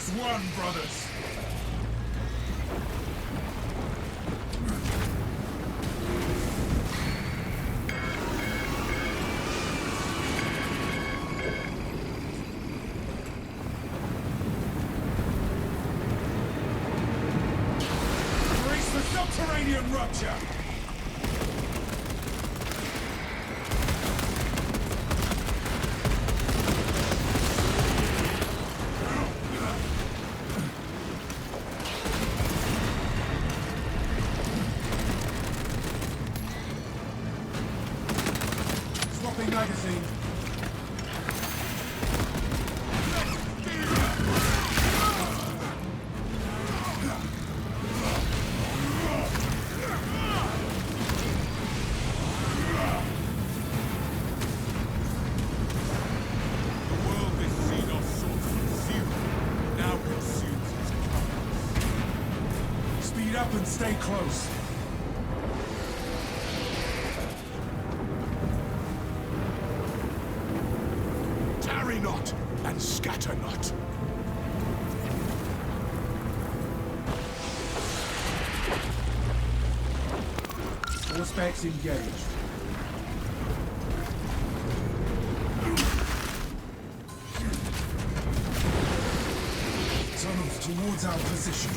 as one, brothers! Brace the subterranean rupture! Magazine. Speed up and stay close. Tarry not, and scatter not. All specs engaged. Tunnels towards our position.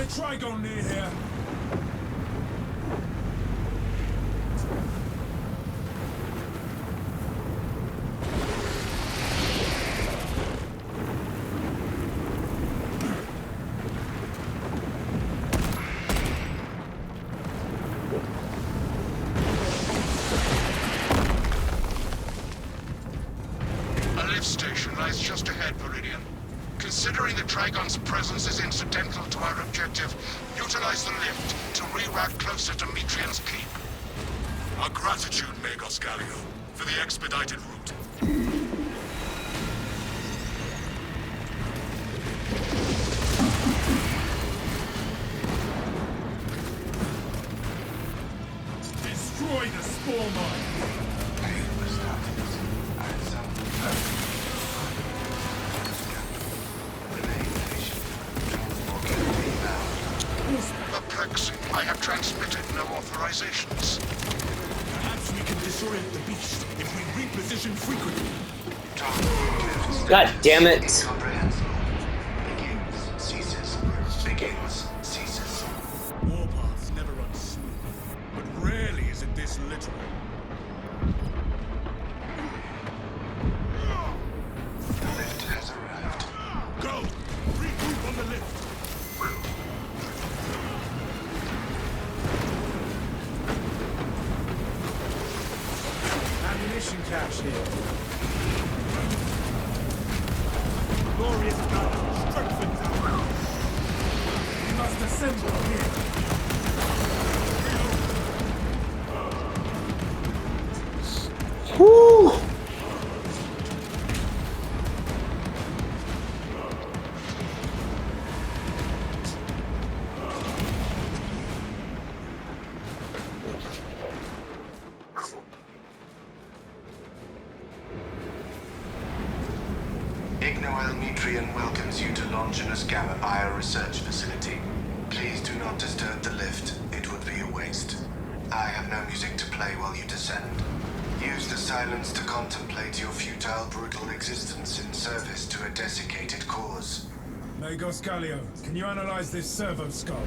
Trigon near here. A lift station lies just ahead, Viridian. Considering the Trigon's presence is incidental to our objective, utilize the lift to reroute closer to Metrian's keep. Our gratitude, Magos Gallio, for the expedited route. Destroy the spore mine! Perplexing. I have transmitted no authorizations. Perhaps we can disorient the beast if we reposition frequently. God damn it. Begins, ceases. Begins, ceases. Warpaths never run smooth, but rarely is it this literal. The lift has arrived. Go! Regroup on the lift! Ammunition cache here. Glorious gun, strengthened tower. We must assemble here. Woo! Metrian welcomes you to Longinus Gamma Bio Research Facility. Please do not disturb the lift. It would be a waste. I have no music to play while you descend. Use the silence to contemplate your futile, brutal existence in service to a desiccated cause. Magos Gallio, can you analyze this servo skull?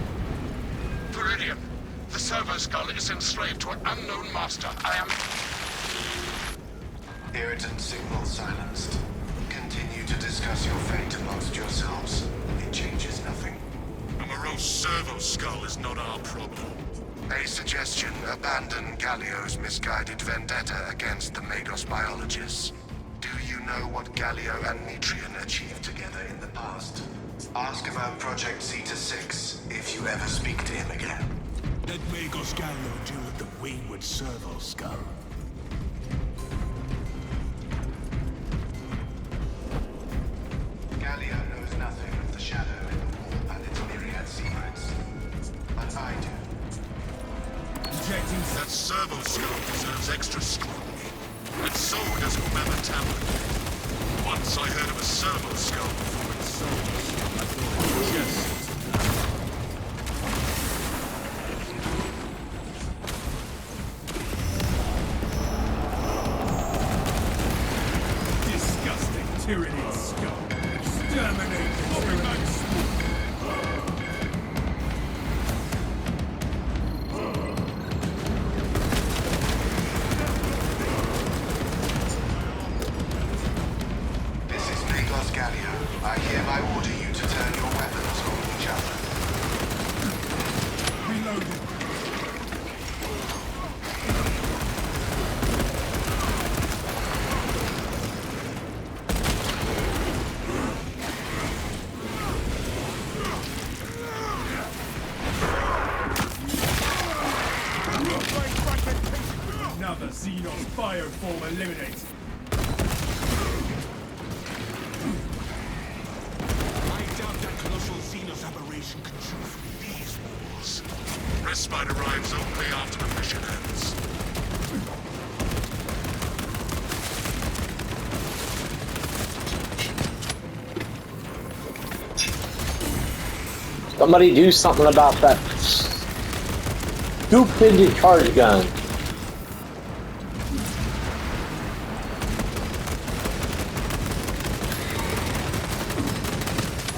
Viridian, the servo skull is enslaved to an unknown master. I am... Irritant signal silenced. Continue to discuss your fate amongst yourselves. It changes nothing. A morose servo skull is not our problem. A suggestion: abandon Gallio's misguided vendetta against the Magos biologists. Do you know what Gallio and Metrian achieved together in the past? Ask about Project Zeta 6. if you ever speak to him again. Let Magos Gallo deal with the wayward servo skull. Gallia knows nothing of the shadow in the wall and its myriad secrets. But I do. Injecting That servo skull deserves extra scrutiny. And so does whomever tampered with it. Once I heard of a servo skull before its soul. I thought it was just... disgusting tyranny skull. Exterminate the Max. This is Magos Gallia. I hereby order you to turn your weapons on each other. Reloading. Another Xenos bioform eliminated. I doubt that colossal Xenos aberration can shoot through these walls. Respite arrives only after the mission ends. Somebody do something about that stupid charge gun.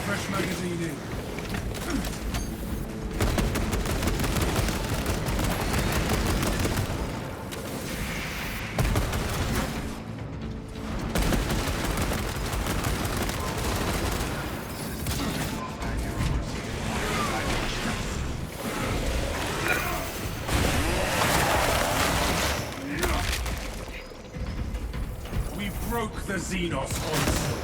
Fresh magazine in. We broke the Xenos onslaught.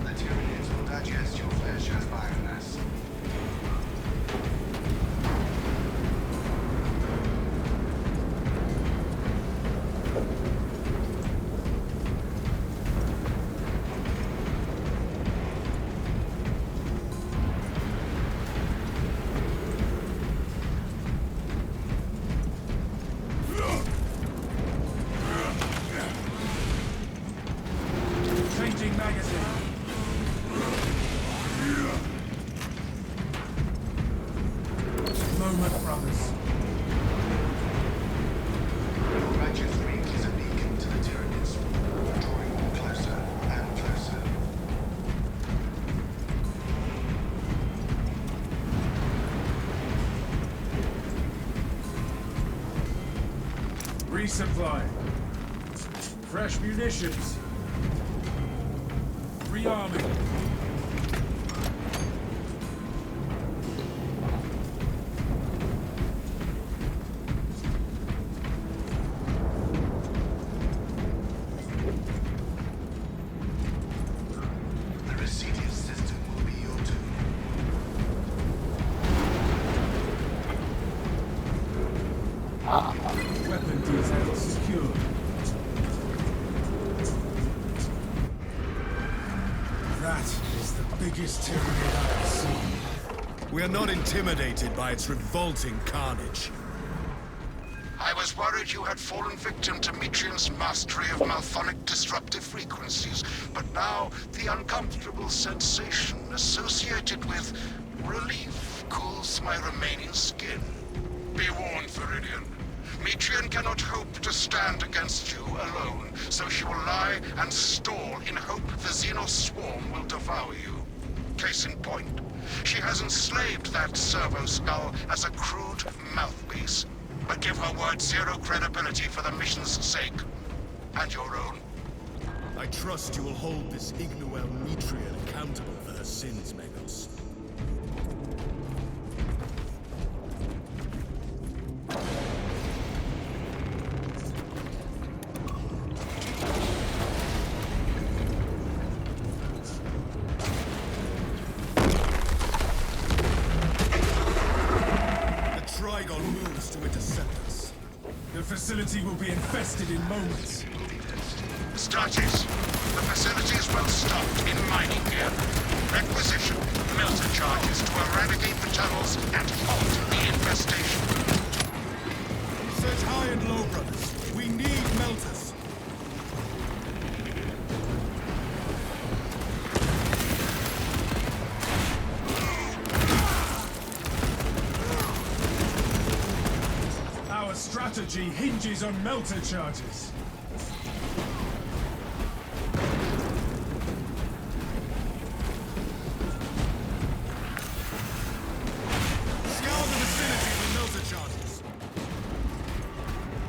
The Tyrannians will digest your flesh as biomass. Changing magazine. Moment, brothers. Your righteous reek is a beacon to the Tyrannians, drawing you closer and closer. Resupply. Fresh munitions. Rearming. The Residious system will be your tomb. Weapon details secured. That is the biggest tyranny I've seen. We are not intimidated by its revolting carnage. I was worried you had fallen victim to Mitrian's mastery of malphonic disruptive frequencies, but now the uncomfortable sensation associated with relief cools my remaining skin. Be warned, Viridian. Mitrian cannot hope to stand against you alone, so she will lie and stall in hope the Xenos swarm will devour you. Case in point, She has enslaved that servo skull as a crude mouthpiece. But give her word zero credibility for the mission's sake. And your own. I trust you will hold this Ignuel Mitrian accountable for her sins, Megos. To intercept us. The facility will be infested in moments. Starches. The facilities will stocked in mining gear. Requisition melter charges to eradicate the tunnels and halt the infestation. Search high and low, brothers. We need melters. Our strategy hinges on melter charges. Scour the vicinity for melter charges.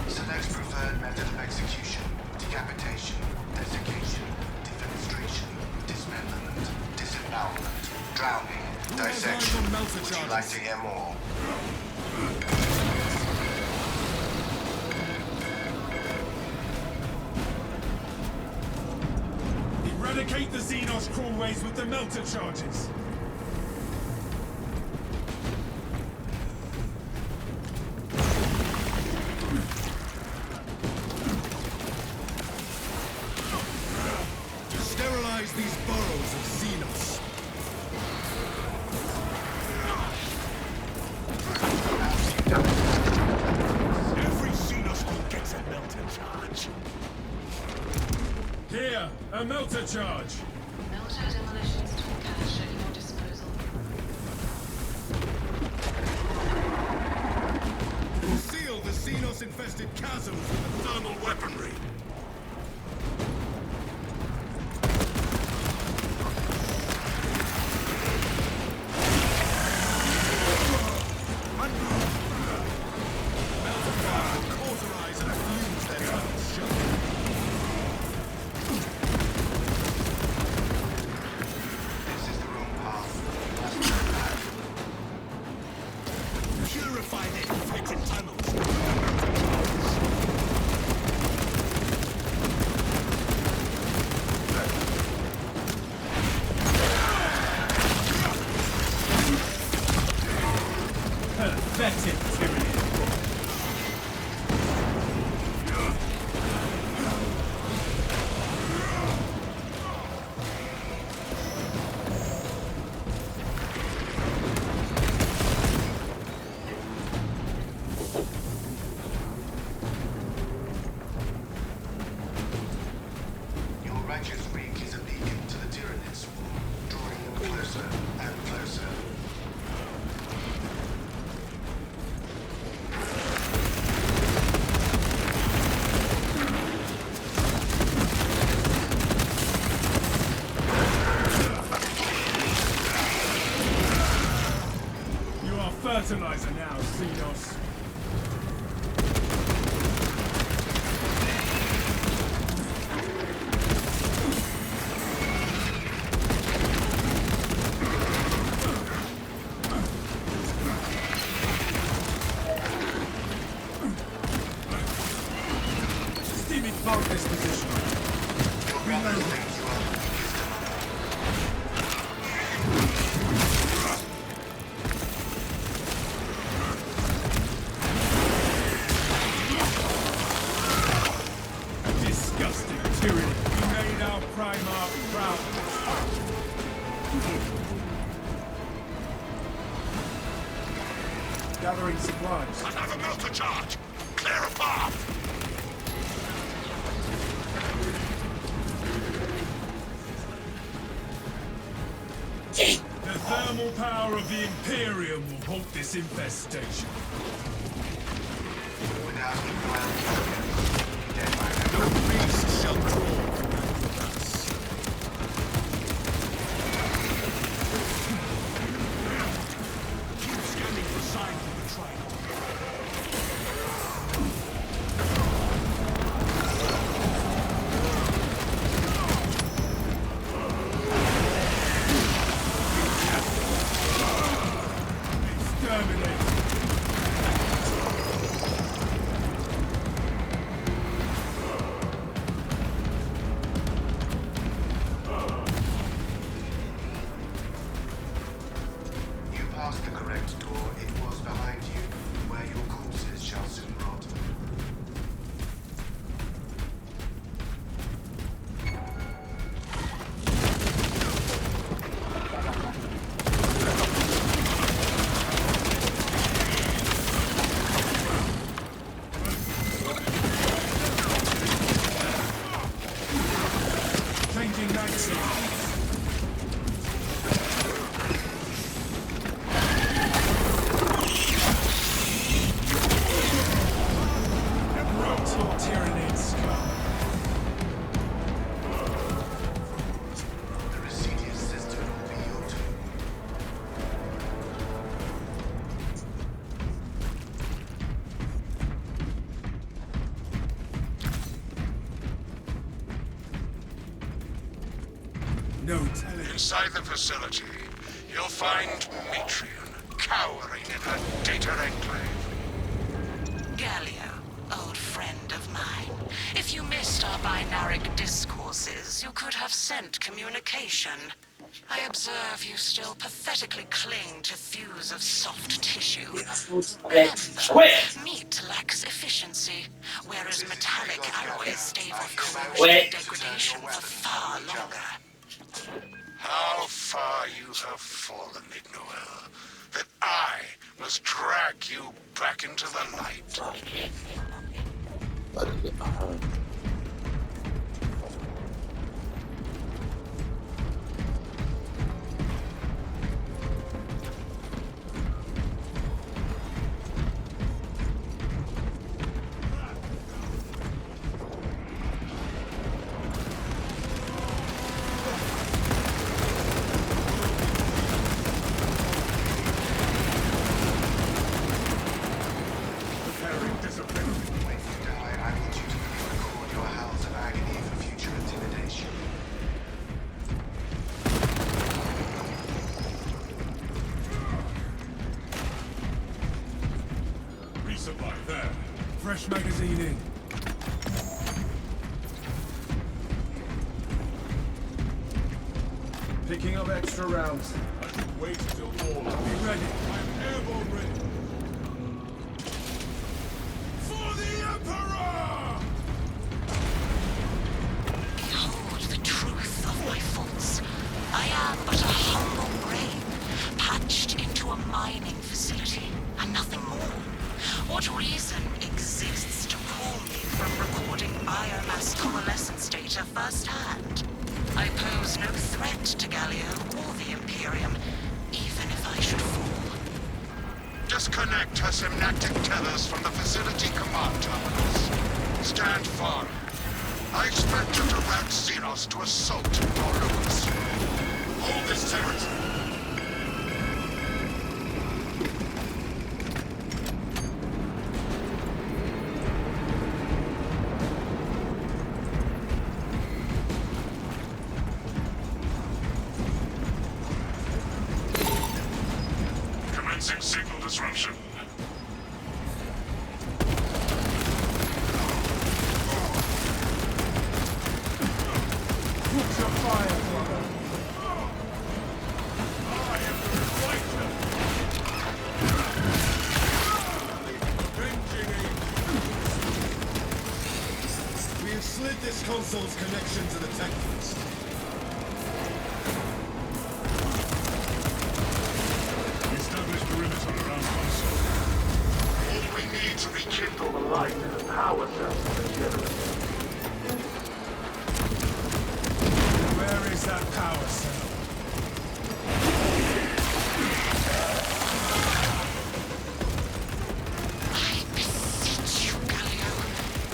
Select preferred method of execution. Decapitation, desiccation, defenestration, dismemberment, disembowelment, drowning, dissection. Would you like to hear more? Eradicate the Xenos crawlways with the melter charges. Sterilize these burrows of Xenos. Every Xenos will get a melter charge. Here, a melter charge. Melter demolitions tool cache at your disposal. Seal the Xenos-infested chasms with the thermal weaponry. Melter fire will cauterize and fuse their tunnels shut. This is the wrong path. Must turn back. Purify the infected tunnels. Pathetic tyranny. Your righteous reek is a beacon to the Tyranids, drawing them closer and closer. You are fertilizer now, Xenos. Steaming bulk this position. Your brother thinks you are the weakest among them. Disgusting tyranny. We made our Primarch proud. Gathering supplies. Another melter charge. Clear a path. The thermal power of the Imperium will halt this infestation. Without Ignuel, dead by now. No beast shall crawl from that crevasse. passed the correct door. It was behind you, where your corpses shall soon rot. Changing night scene. Rot your tyranny, scum. The Residious system will be your tomb. No telling. Inside the facility, you'll find Metrion cowering in her data enclave. Galio, old friend of mine. If you missed our binaric discourses, you could have sent communication. I observe you still pathetically cling to thews of soft tissue. Remember, meat lacks efficiency, whereas metallic alloys stave off corrosion and degradation for far longer. How far you have fallen, Ignoel, that I must drag you back into the light. Preparing discipline. When you die, I want you to record your howls of agony for future intimidation. Resupply there. Fresh magazine in. Picking up extra rounds. I should wait till all of Be ready. I'm airborne ready. For the Emperor! Behold the truth of my faults. I am but a humble grain, patched into a mining facility, and nothing more. What reason exists to pull me from recording biomass coalescence data firsthand? I pose no threat to Galio or the Imperium, even if I should fall. Disconnect her synaptic tethers from the facility command terminals. Stand firm. I expect you to direct Xenos to assault your Lucas. Hold this territory. Commencing signal disruption. Watch your fire, brother. I am the fighter. Avenging We have slid this console's connection to the techniques. Establish perimeter around console. All we need to rekindle the light in the power cells of the generator. Where is that power cell? I beseech you, Galio,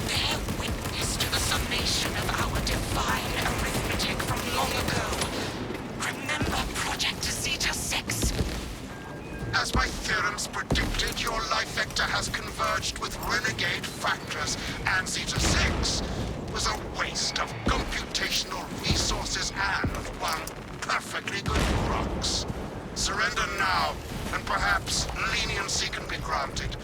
bear witness to the summation of our divine arithmetic from long ago. Remember Project Zeta 6? As my theorems predicted, your life vector has converged with renegade factors, and Zeta 6 was a waste of computational resources and one perfectly good rocks. Surrender now, and perhaps leniency can be granted.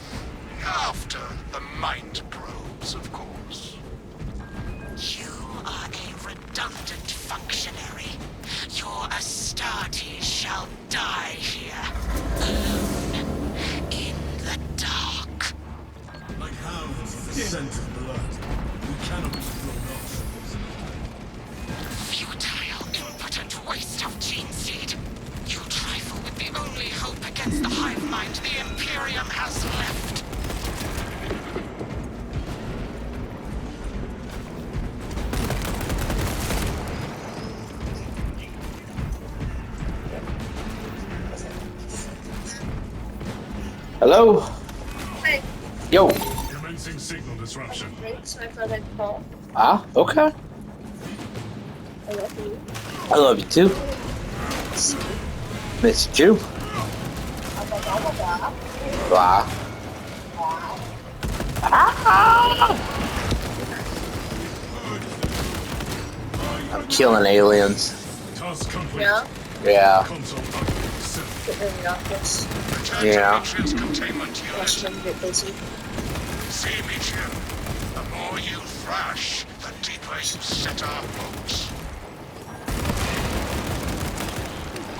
After the mind probes, of course. You are a redundant functionary. Your Astartes shall die here. scent of blood. We cannot be thrown off so easily. Futile, impotent waste of gene seed. You trifle with the only hope against the hive mind the Imperium has left. Hello? Hey, Yo. Commencing signal disruption. great, so I thought I'd call. Ah, okay. I love you. I love you too. Missed you. Blah. I'm killing aliens. Task complete. Yeah, Yeah. Console upgrade set. get in the office. Return Yeah. to Metrian's containment Watch unit. them get busy. See, Metrian, the more you thrash, the deeper you set our hopes.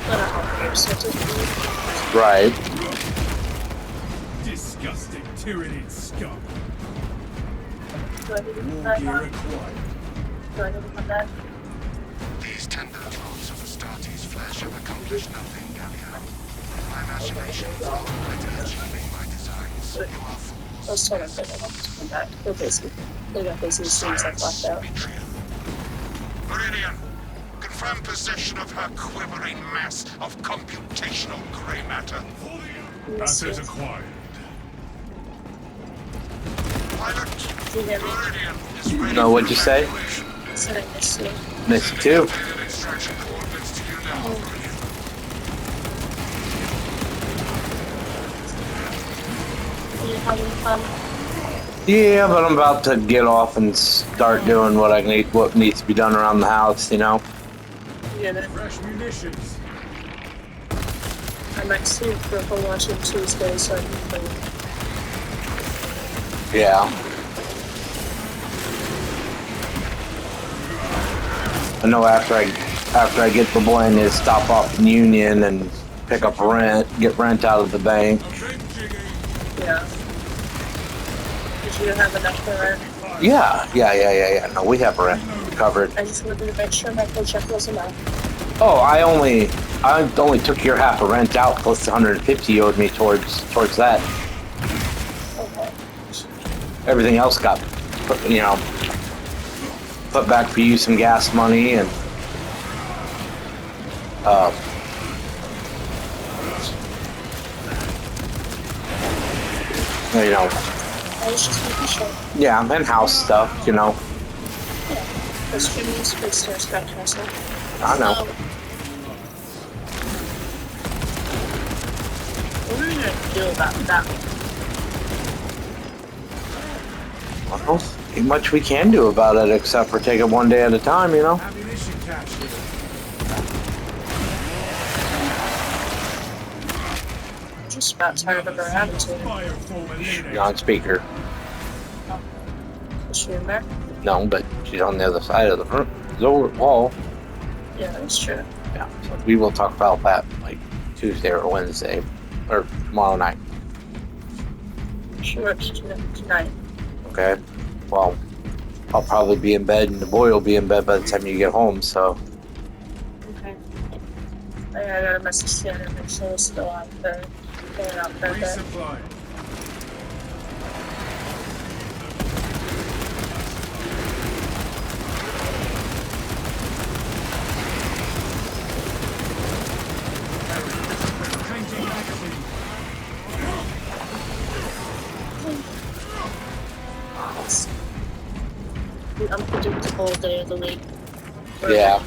But I hope you're such a fool. Right. Disgusting tyrannid scum. Do I need to put War that gear on? acquired. Do I need to put that? These tender drops of Astartes flesh have accomplished nothing, Gallia. My machinations are already achieving my designs. You are I fools. was told I'm good. I want to come back. They're busy. They got busy as soon as I left out. Metrian. Meridian, confirm possession of her quivering mass of computational grey matter. Asset acquired. Pilot, Do you hear me? Meridian is ready. No, what'd you say? I said I missed you. Missed you too. Updated extraction coordinates to you now, Meridian. Are you having fun? Yeah, but I'm about to get off and start doing what needs to be done around the house, you know? Yeah, that Fresh munitions. I might sleep for a whole watch on Tuesday, so I can play. Yeah. I know after I get the blend is stop off in Union and pick up rent, get rent out of the bank. Yeah. Did you have enough for rent? Yeah. No, we have rent covered. I just wanted to make sure my paycheck was enough. Oh, I only took your half of rent out plus the 150 you owed me towards that. Okay. Everything else got put back for you, some gas money and I was just making sure. yeah, and house stuff, Yeah. Because Jimmy's big stairs got canceled. I know. What are we gonna do about that? Well, ain't much we can do about it except for take it one day at a time, you know? Ammunition cache here. I'm just about tired of her attitude. Fire form eliminated. You're on speaker. Is she in there? No, but she's on the other side of the room. The wall. Yeah, that's true. Yeah, so we will talk about that like Tuesday or Wednesday or tomorrow night. She works tonight. Okay. Well, I'll probably be in bed and the boy will be in bed by the time you get home, so Okay. I got a message Sienna and make sure it's still on for going out for a bit. Resupply. Changing magazine. It's the unpredictable day of the week. Yeah.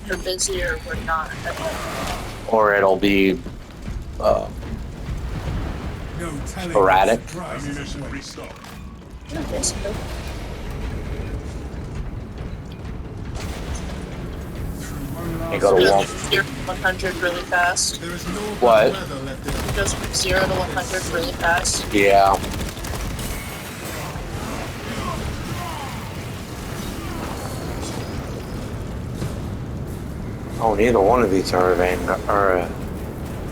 We're busy or we're not. or it'll be No telling. Sporadic. Surprises. Ammunition restocked. Yeah, basically. you go to It wall. goes from 0 to 100 really fast. There is no What? weather left in It goes from 0 to 100 really fast. Yeah. Oh, neither one of these are a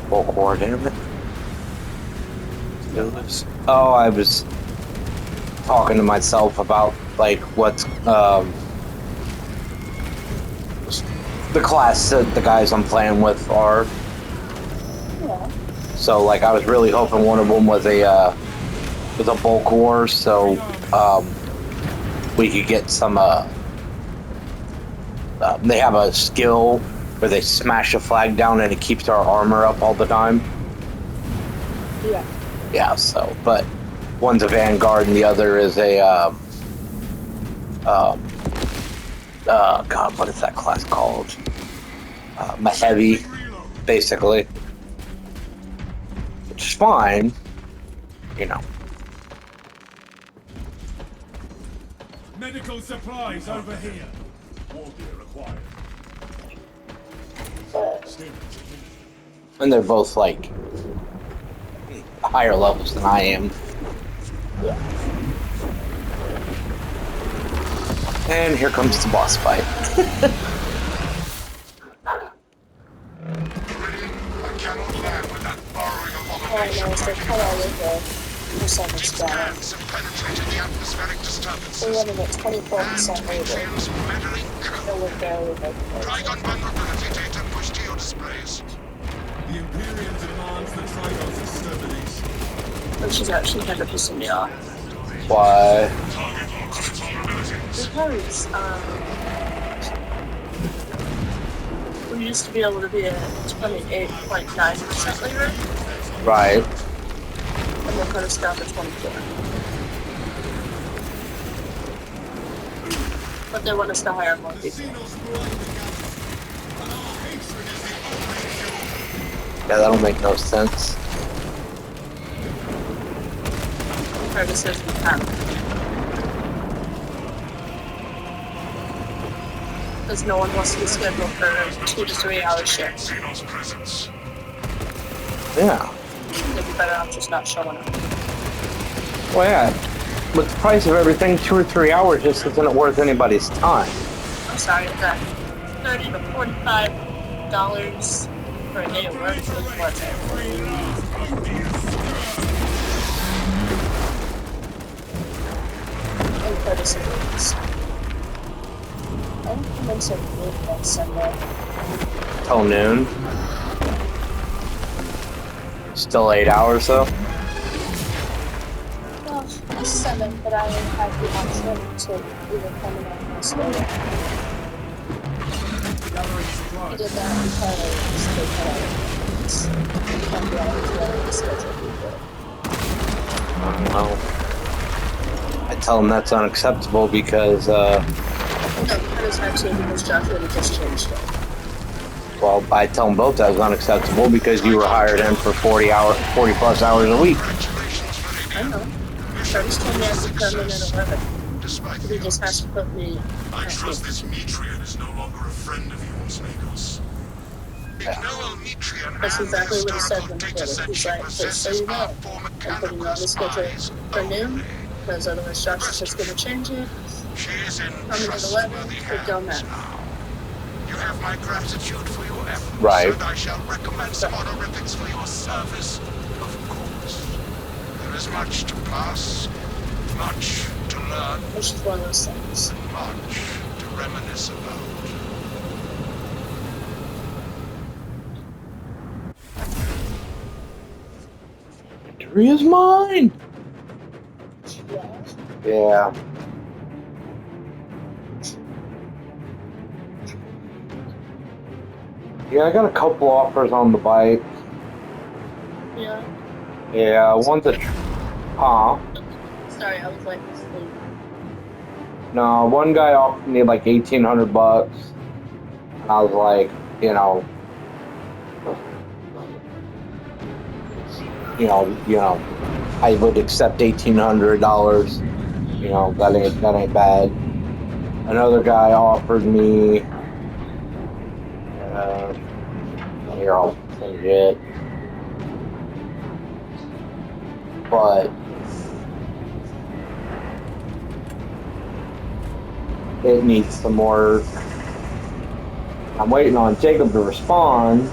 full core, damn it. Oh, I was talking to myself about like what's the class that the guys I'm playing with are. Yeah. So like I was really hoping one of them was a bulk war, so we could get some. They have a skill where they smash a flag down and it keeps our armor up all the time. Yeah. Yeah. So, but one's a vanguard and the other is a God, what is that class called? My heavy, basically, which is fine, you know. Medical supplies over here. War gear required. And they're both like higher levels than I am. And here comes the boss fight. I cannot land with that borrowing Oh, abomination. no, it's the color with the percentage Its down. hands have penetrated the atmospheric We're disturbances. running at 24% And labor. Mitrium's meddling So code. we're barely like Trigon vulnerability data pushed to your displays. The Imperium demands the Trigon's extermination. Oh, she's actually 100% me off. Why? Because, we used to be able to be at 28.9% labor, Right. and they cut us down to 24. But they want us to hire more people. Xenos blind the galaxy, and our hatred is the only cure. Yeah, that'll make no sense. Her decision time. Because no one wants to be scheduled for 2 to 3 hour shifts. Xenos presence. Yeah. They'd be better off just not showing up. Well, yeah. With the price of everything, 2 or 3 hours just isn't worth anybody's time. I'm sorry, that $30 to $45 for a day of work is worth it. And 36 weeks. I'm convinced I can move next Sunday. Till noon. Still 8 hours though. Well, it's 7, but I have the option to either come in on this day. I did that because they cut out it's from the hours that I scheduled before. Well, I tell them that's unacceptable because, No, that is not too because Josh really just changed it. well, I tell them both that was unacceptable because you were hired in for 40 plus hours a week. Congratulations, I know. Travis told me I could come in at 11. Despite He just has to put me. I trust this Mitrian is no longer a friend of yours, Nikos. Ignore Mitrian That's and exactly what he said historical when he data did it. set He's she like, just so possesses you know, are for I'm putting mechanical on the schedule spies for noon, only. because otherwise Josh is just going to change it. She is in Coming at 11, trustworthy it don't hands matter. now. You have my gratitude for your efforts, Right. and I shall recommend some honorifics for your service, of course. There is much to pass, much to learn, It's just one of those things. much to reminisce about. Victory is mine! Yeah. Yeah. Yeah, I got a couple offers on the bike. Yeah. Yeah, one's a... Huh? Sorry, I was like, asleep. No, one guy offered me like $1,800. And I was like, you know, I would accept $1,800. You know, that ain't bad. Another guy offered me, here I'll send it. But it needs some work. I'm waiting on Jacob to respond.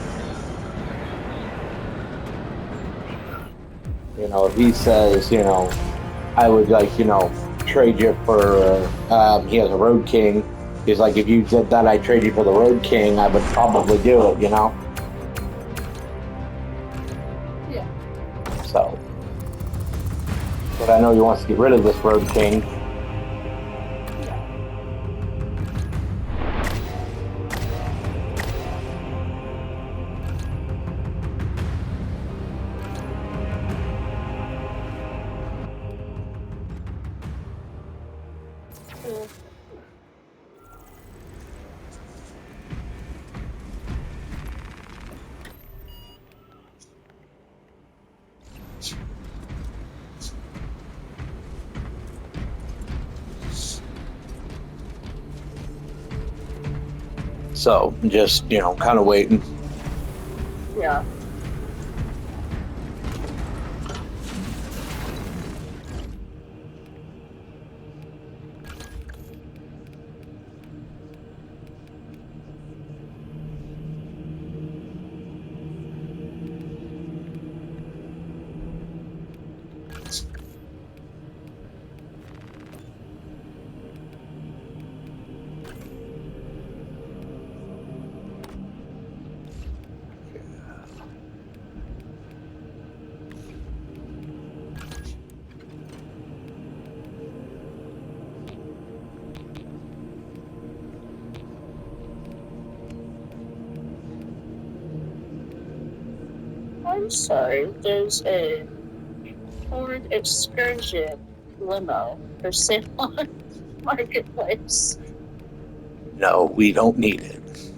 You know, if he says, you know, I would like, you know, trade you for. He has a Road King. He's like, if you did that, I trade you for the Road King. I would probably do it, you know. Yeah. So, but I know he wants to get rid of this Road King. So, just, you know, kind of waiting. Yeah. I'm sorry, there's a Ford Excursion limo for sale on Marketplace. No, we don't need it.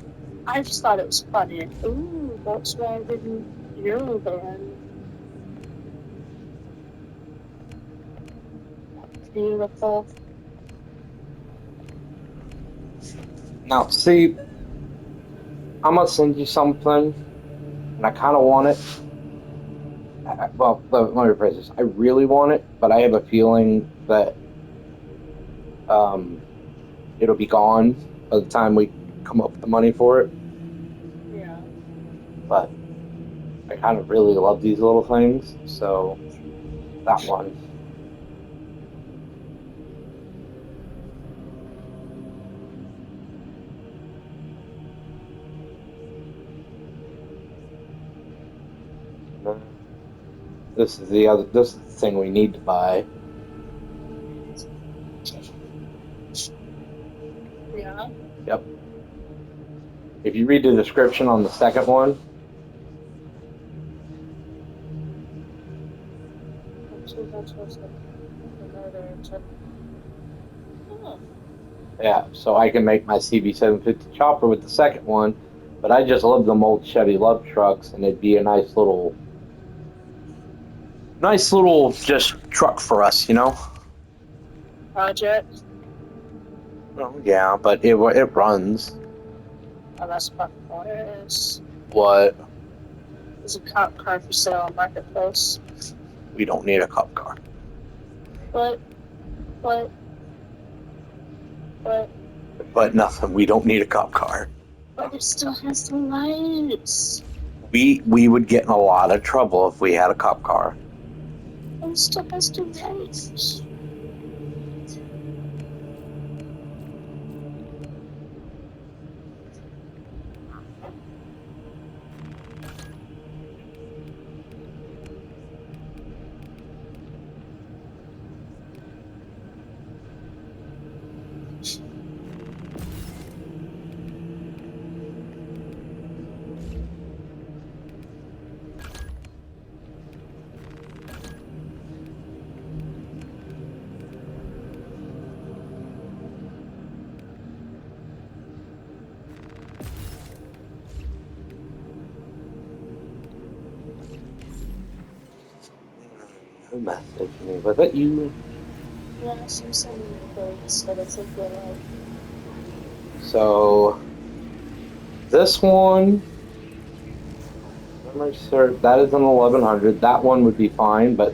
I just thought it was funny. Ooh, Volkswagen Eurovan. Beautiful. Now, see, I'm gonna send you something, and I kind of want it. Well, let me rephrase this. I really want it, but I have a feeling that it'll be gone by the time we come up with the money for it. Yeah. But I kind of really love these little things, so that one. This is the other. This is the thing we need to buy. Yeah. Yep. If you read the description on the second one, Oh, yeah. So I can make my CB750 chopper with the second one, but I just love them old Chevy Love trucks, and it'd be a nice little just truck for us, you know. project. Oh yeah, but it runs. Oh, that's about Morris. What? There's a cop car for sale on Marketplace. We don't need a cop car. But, but, but, But nothing. We don't need a cop car. but it still has the lights. We would get in a lot of trouble if we had a cop car. And it still has the lights. Who messaged me? Was it you? Yes, I'm sending you things that I think you'll like. So this one, memory serve, that is an 1100. That one would be fine, but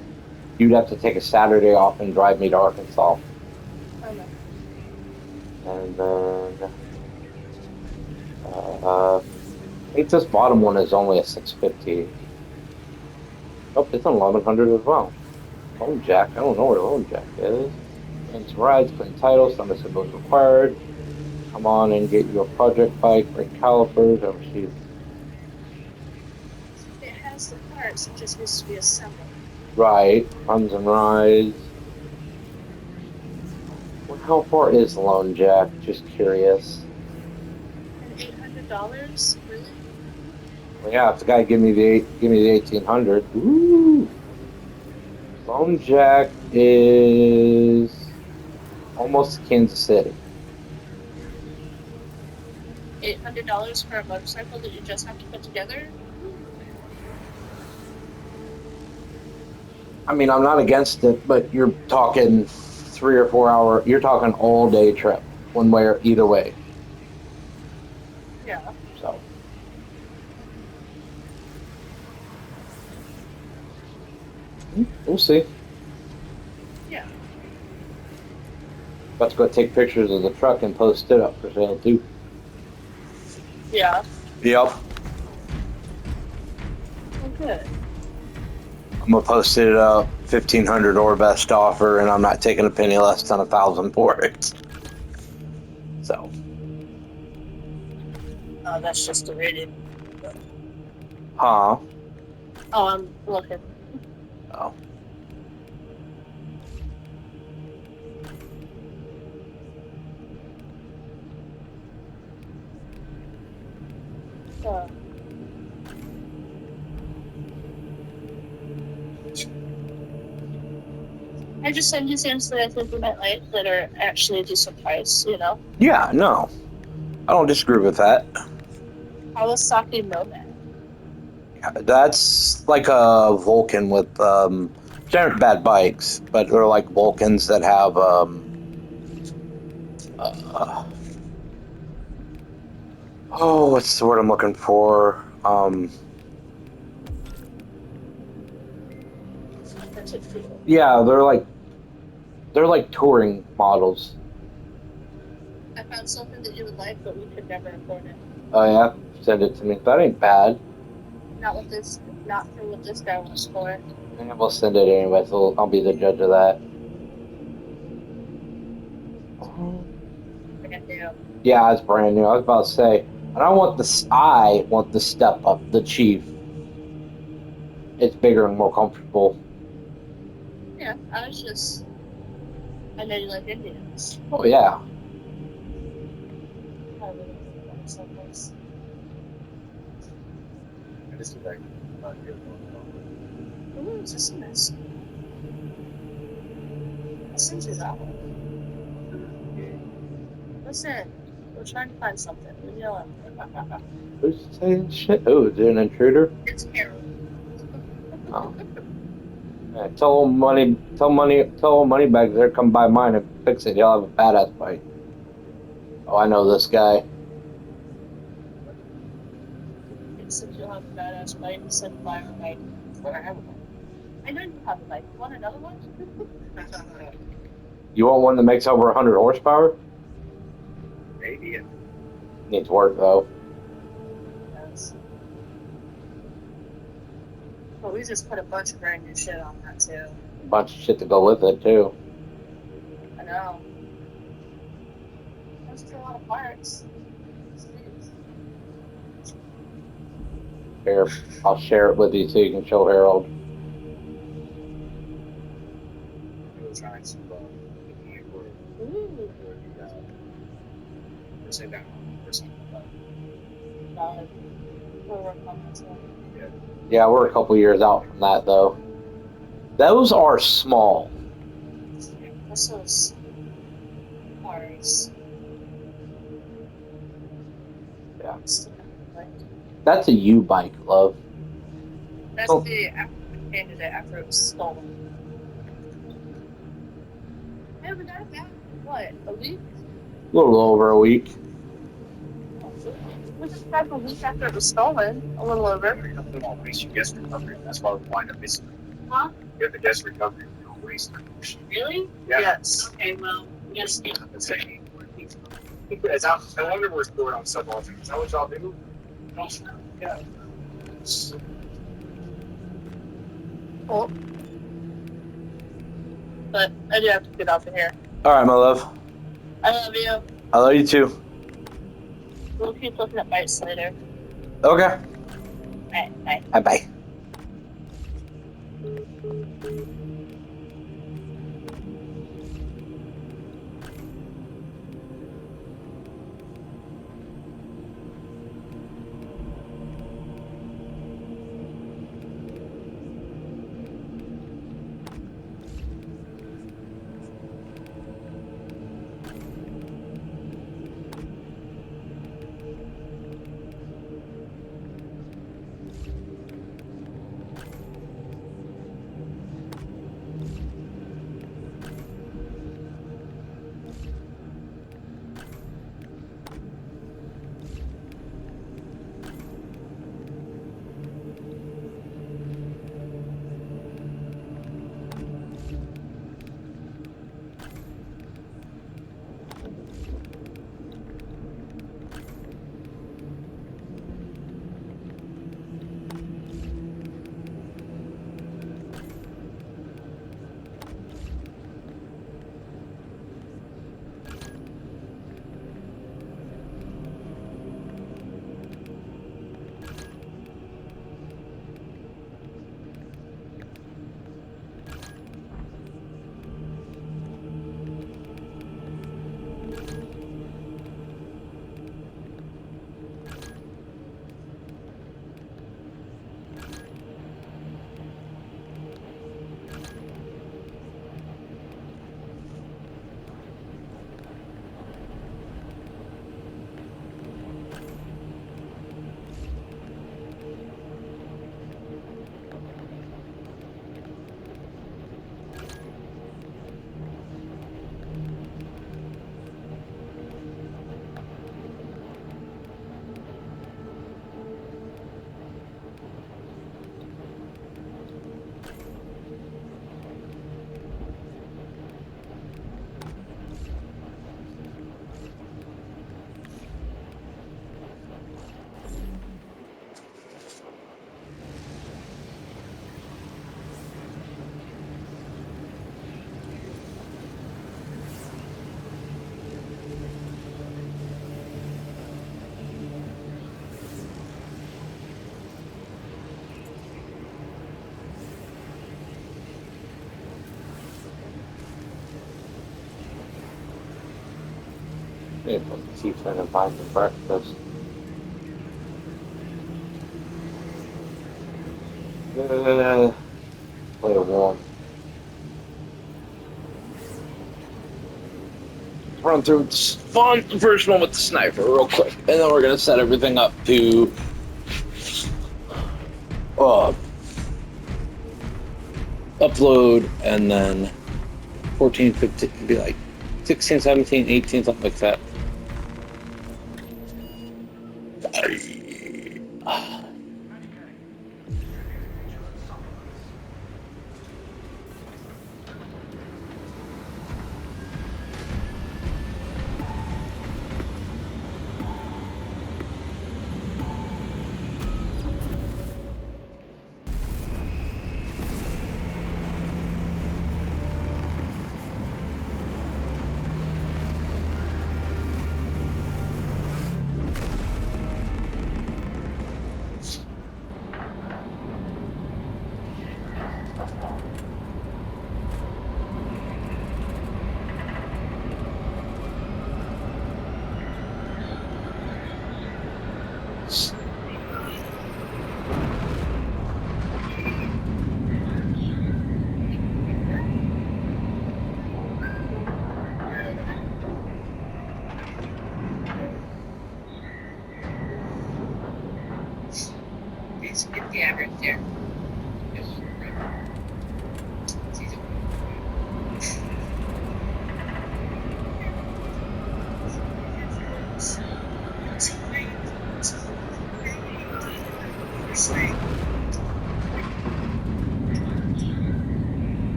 you'd have to take a Saturday off and drive me to Arkansas. I know. And then I think this bottom one is only a 650. Oh, it's an 1100 as well. Lone Jack. I don't know where Lone Jack is. It's rides, clean titles, some disabilities required. Come on and get your project bike, brake calipers, overseas. It has the parts, it just needs to be assembled. Right, runs and rides. Well, how far is Lone Jack? Just curious. And $800? Really? Well, yeah, if the guy give me the 1800. Ooh. Lone Jack is almost Kansas City. $800 for a motorcycle that you just have to put together? I mean, I'm not against it, but you're talking 3 or 4 hour. You're talking all day trip, one way or either way. Yeah. So we'll see. Yeah. About to go take pictures of the truck and post it up for sale too. Yeah. Yep. Oh, good. I'm gonna post it up 1,500 or best offer, and I'm not taking a penny less than 1,000 for it. So. Oh, that's just the rating. Huh? Oh, I'm looking. Oh. I just send you things that I think you might like that are actually a decent price, you know? Yeah. No. I don't disagree with that. Kawasaki Nomad. That's like a Vulcan with they aren't bad bikes, but they're like Vulcans that have oh, what's the word I'm looking for? That's it for you. Yeah, they're like touring models. I found something that you would like, but we could never afford it. Oh yeah, send it to me. That ain't bad. Not with this, not for what this guy wants for it. Yeah, we'll send it anyway, so I'll be the judge of that. Brand new. Yeah, it's brand new. I was about to say, I want the step up, the Chief. It's bigger and more comfortable. Yeah, I know you like Indians. Oh yeah. I really like motorcycles. Ooh, is this a mess? I'll send you that one. Listen, we're trying to find something. Leave me alone. Who's saying shit? Oh, is it an intruder? It's Harold. Oh. Yeah, tell Moneybags there, come by mine and fix it. He'll have a badass bike. Oh, I know this guy. It said you'll have a badass bike. It said buy a bike. But I have a bike. I know you have a bike. You want another one? You want one that makes over 100 horsepower? Maybe. Needs work though. Yes. But we just put a bunch of brand new shit on that too. A bunch of shit to go with it too. I know. That's just a lot of parts. Here, I'll share it with you so you can show Harold. Ooh. We'll work on that too. Yeah, we're a couple years out from that though. Those are small. This is ours. Yeah. That's a U bike, love. That's Oh. the candidate after it was stolen. Hey, we got it back. What, a week? A little over a week. We just got a week after it was stolen. A little over. Guest recovery. That's why we wind up missing. Huh? You have the guest recovery. You don't waste. Really? Yeah. Yes. Okay, well, yes. I wonder where it's stored on subaltern. Is that what y'all do? Yeah. Cool. But I do have to get off of here. All right, my love. I love you. I love you too. We'll keep looking at bites later. Okay. Alright, bye. Bye bye. If I'm keep trying to buy some breakfast. Play a warm. Run through the first one with the sniper real quick, and then we're gonna set everything up to upload, and then 14, 15, be like 16, 17, 18, something like that. Get the average there.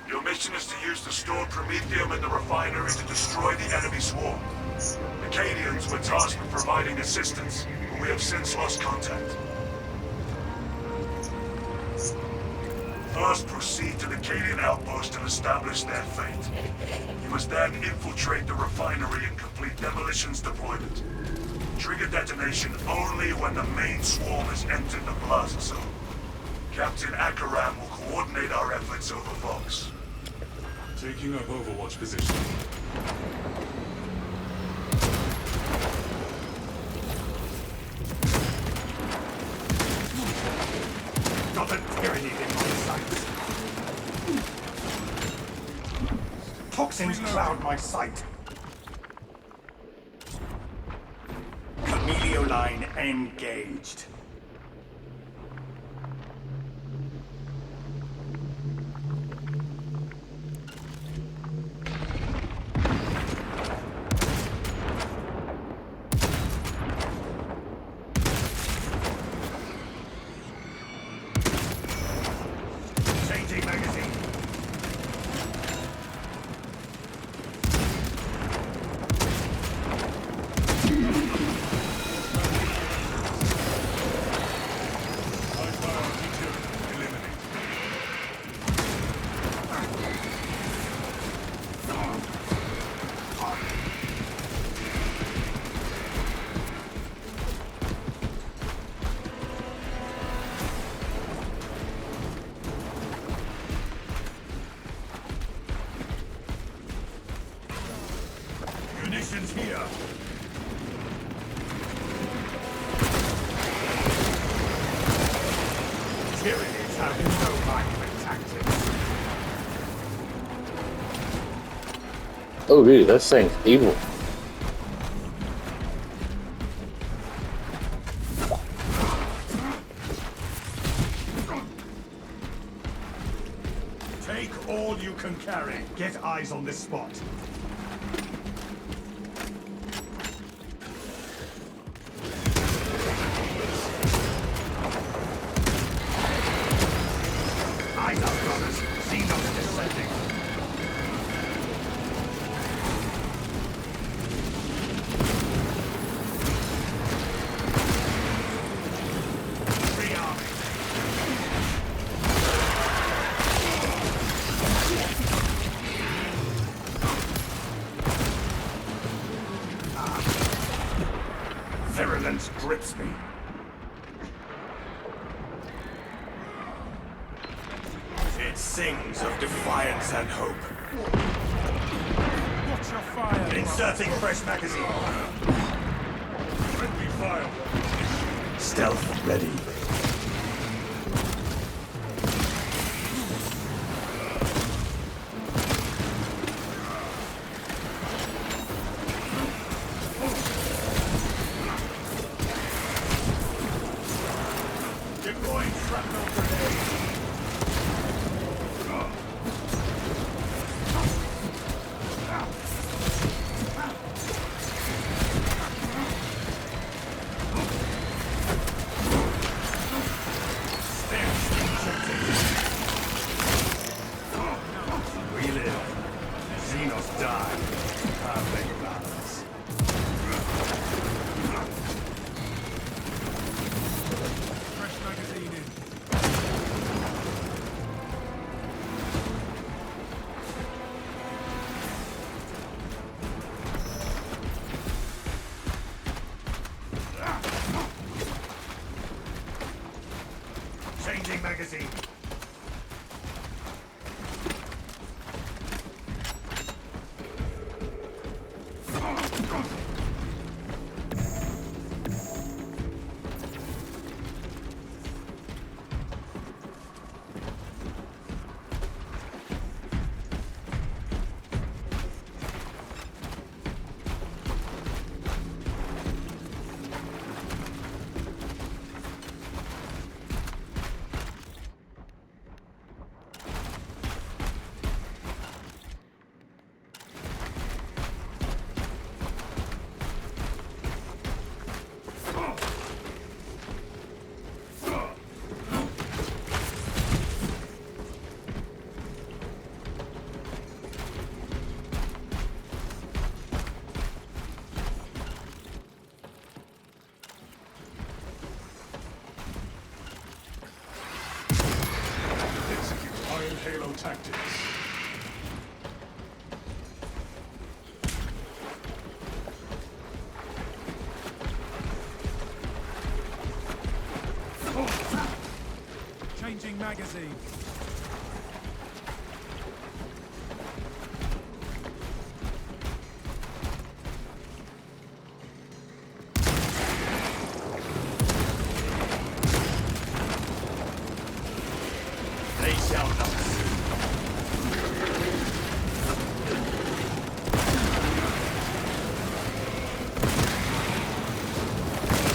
Your mission is to use the stored promethium in the refinery to destroy the enemy swarm. Acadians were tasked with providing assistance, but we have since lost contact. First, proceed to the Cadian outpost and establish their fate. You must then infiltrate the refinery and complete demolitions deployment. Trigger detonation only when the main swarm has entered the plaza zone. Captain Akaram will coordinate our efforts over Vox. Taking up Overwatch position. Not a tyranny in my sights. Toxins cloud my sight. Camelio line engaged. Changing magazine. Munitions here. Tyrannies have no mind for tactics. Oh, dude, that thing's evil. Take all you can carry. Get eyes on this spot. Eyes up, brothers. Xenos descending. Free army. Virulence grips me. It sings of defiance and hope. Watch your fire! Inserting fresh magazine. Friendly fire! Stealth ready. Deploying shrapnel grenade! We live. Xenos die. Perfect balance. Fresh magazine in. Changing magazine. your tactics. Changing magazine. They shall not.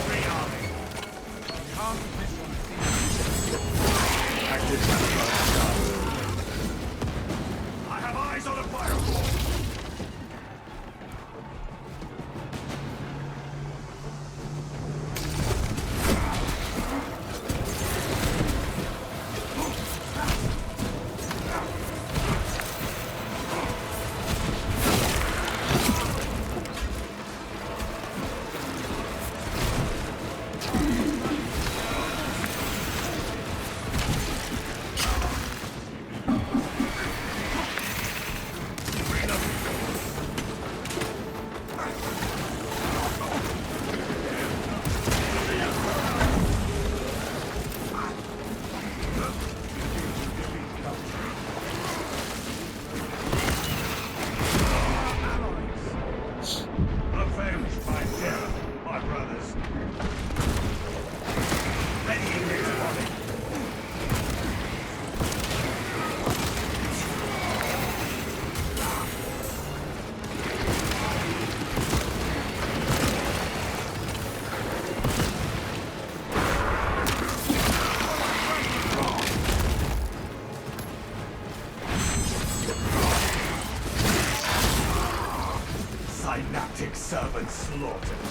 Rearming. Armed mission. Active sabotage started. I have eyes on a firewall. Avenge my death, my brothers. Readying this body. Synaptic servant slaughtered.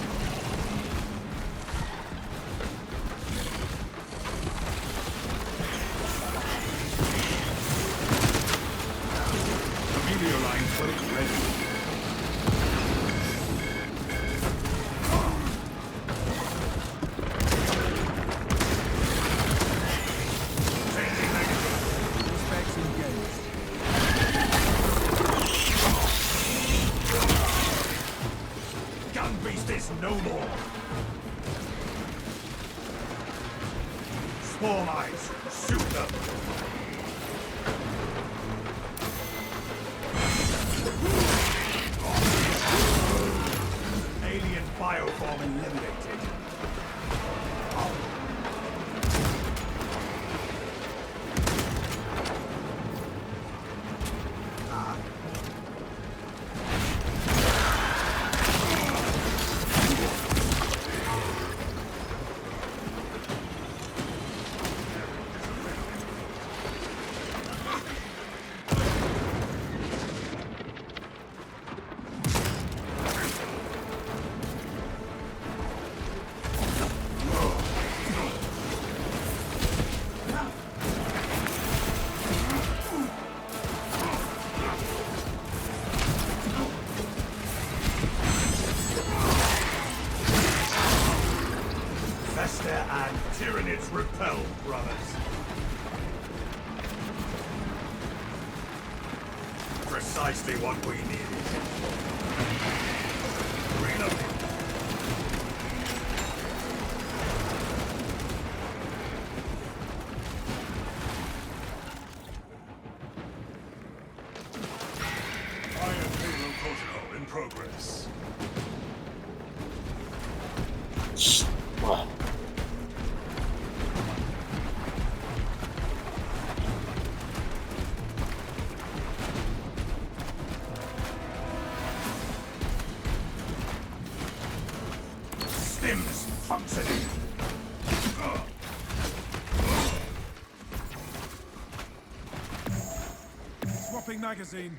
Meteor line plate ready. Suspects engaged. Gun beast is no more. Swarm eyes, shoot them. Alien bioform eliminated. Fester and Tyranids repel, brothers. Precisely what we needed. Reloading. Iron payload protocol in progress. What? Stims functioning. Swapping magazine.